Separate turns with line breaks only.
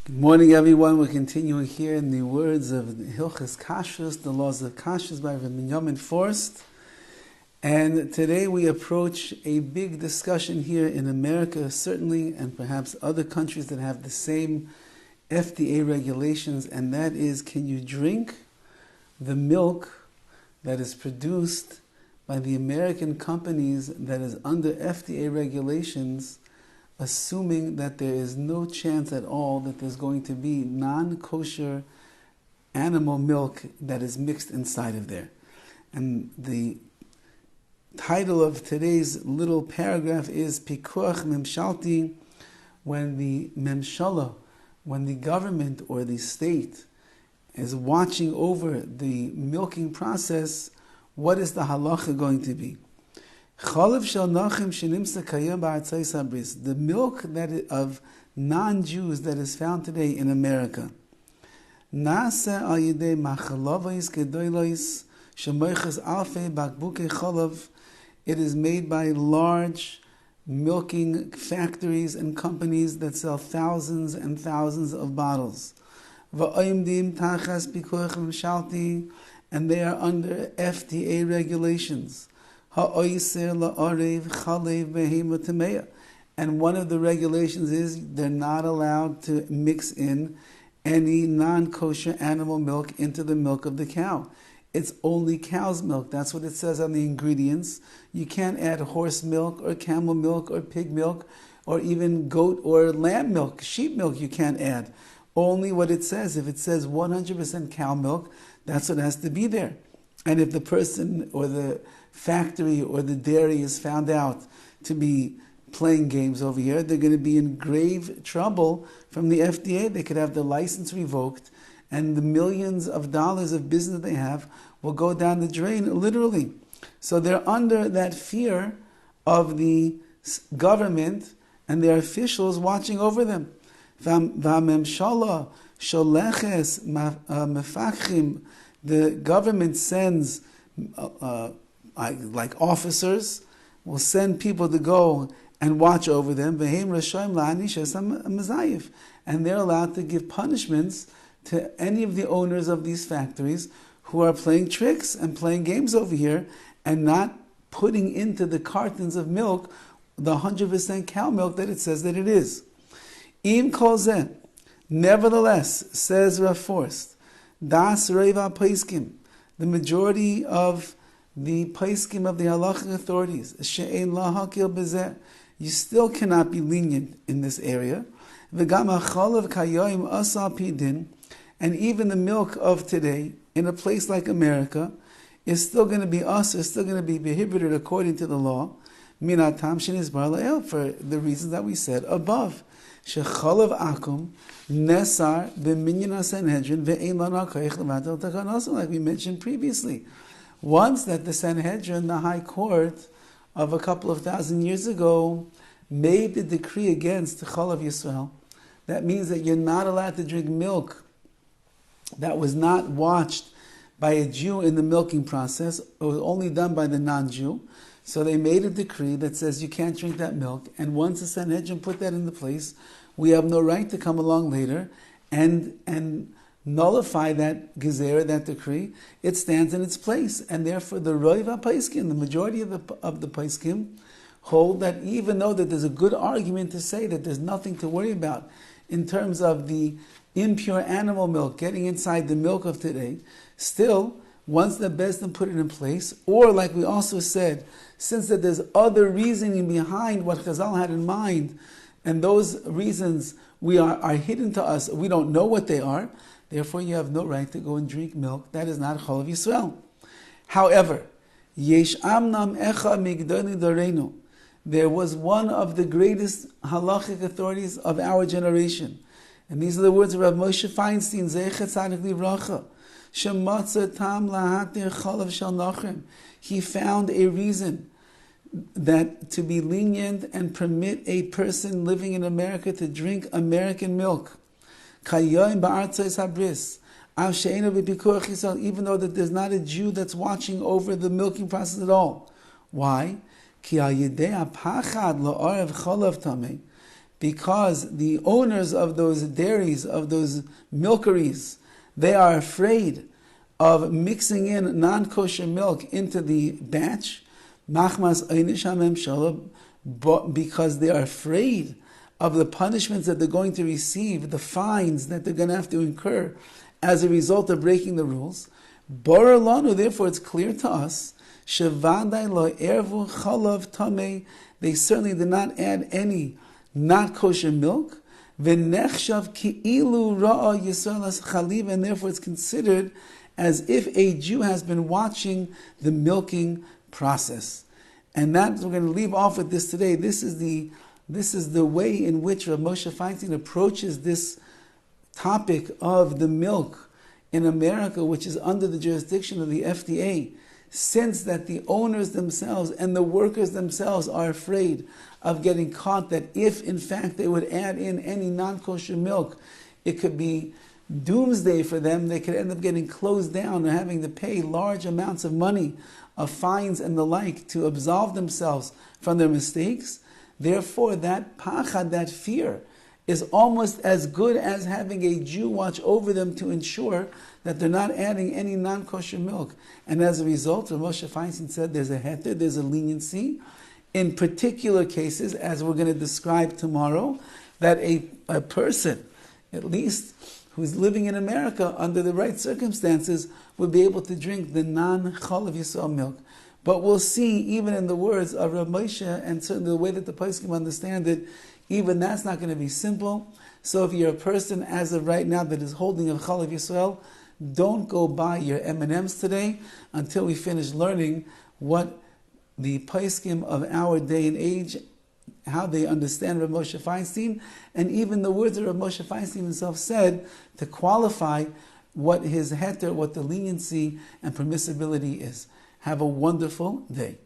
Good morning, everyone. We're continuing here in the words of Hilchos KASHRUS, the laws of KASHRUS by Rabbi Forst. And today we approach a big discussion here in America, certainly, and perhaps other countries that have the same FDA regulations, and that is, can you drink the milk that is produced by the American companies that is under FDA regulations, assuming that there is no chance at all that there's going to be non-kosher animal milk that is mixed inside of there. And the title of today's little paragraph is Pikuach Memshalti, when the Memshala, when the government or the state is watching over the milking process, what is the halacha going to be? The milk that of non-Jews that is found today in America, it is made by large milking factories and companies that sell thousands and thousands of bottles. And they are under FDA regulations. And one of the regulations is they're not allowed to mix in any non-kosher animal milk into the milk of the cow. It's only cow's milk. That's what it says on the ingredients. You can't add horse milk or camel milk or pig milk or even goat or lamb milk, sheep milk you can't add. Only what it says. If it says 100% cow milk, that's what has to be there. And if the person or the factory or the dairy is found out to be playing games over here, they're going to be in grave trouble from the FDA. They could have their license revoked, and the millions of dollars of business they have will go down the drain, literally. So they're under that fear of the government and their officials watching over them. The government sends like officers, will send people to go and watch over them, and they're allowed to give punishments to any of the owners of these factories who are playing tricks and playing games over here and not putting into the cartons of milk the 100% cow milk that it says that it is. Im kol zeh, nevertheless, says Rav Forst, das reva paiskim, the majority of the paiskim of the halachic authorities, she'ein la hakil bezeh, you still cannot be lenient in this area. V'gam hachalav kayayim asal pidin, and even the milk of today in a place like America is still going to be is still going to be prohibited according to the law. Minatam shenizbar la'el, for the reasons that we said above. Shechalav akum nesar b'minyan haSanhedrin ve'ein lana koich levatel takanosim, like we mentioned previously. Once that the Sanhedrin, the High Court of a couple of thousand years ago, made the decree against Chalav Yisrael, that means that you're not allowed to drink milk that was not watched by a Jew in the milking process. It was only done by the non-Jew. So they made a decree that says you can't drink that milk. And once the Sanhedrin put that into place, we have no right to come along later and nullify that gezerah, that decree. It stands in its place, and therefore the Roiv HaPaiskim, the majority of the Paiskim, hold that even though that there's a good argument to say that there's nothing to worry about in terms of the impure animal milk getting inside the milk of today, still, once the Bezdin put it in place, or like we also said, since that there's other reasoning behind what Chazal had in mind, and those reasons are hidden to us, we don't know what they are, therefore you have no right to go and drink milk that is not Chalav Yisrael. However, Yesh Amnam Echa Migdoni Dorenu, there was one of the greatest halachic authorities of our generation. And these are the words of Rav Moshe Feinstein, Zeichet Tzadik Livracha, Shematza Tam Lahatir Chalav Shel Nachrim. He found a reason that to be lenient and permit a person living in America to drink American milk. Kayoim ba'artzos habris, even though that there's not a Jew that's watching over the milking process at all. Why? Because because the owners of those dairies, of those milkeries, they are afraid of mixing in non-kosher milk into the batch, machmas einish hamemshala, because they are afraid of the punishments that they're going to receive, the fines that they're going to have to incur as a result of breaking the rules. Borer lanu, therefore it's clear to us, shevadai lo ervu chalav tamei, they certainly did not add any not kosher milk, v'nechshav ki'ilu ra'a Yisrael as chaliv, and therefore it's considered as if a Jew has been watching the milking process. And that, we're going to leave off with this today. This is the way in which Rav Moshe Feinstein approaches this topic of the milk in America, which is under the jurisdiction of the FDA, since that the owners themselves and the workers themselves are afraid of getting caught, that if in fact they would add in any non-kosher milk, it could be doomsday for them. They could end up getting closed down or having to pay large amounts of money, of fines and the like, to absolve themselves from their mistakes. Therefore, that pachad, that fear, is almost as good as having a Jew watch over them to ensure that they're not adding any non-kosher milk. And as a result, Rav Moshe Feinstein said there's a heter, there's a leniency. In particular cases, as we're going to describe tomorrow, that a person, at least who's living in America under the right circumstances, would be able to drink the non-Chalav Yisrael milk. But we'll see, even in the words of Rav Moshe, and certainly the way that the poskim understand it, even that's not going to be simple. So if you're a person as of right now that is holding a Chalav Yisrael, don't go buy your M&Ms today until we finish learning what the poskim of our day and age, how they understand Rav Moshe Feinstein, and even the words that Rav Moshe Feinstein himself said to qualify what his heter, what the leniency and permissibility is. Have a wonderful day.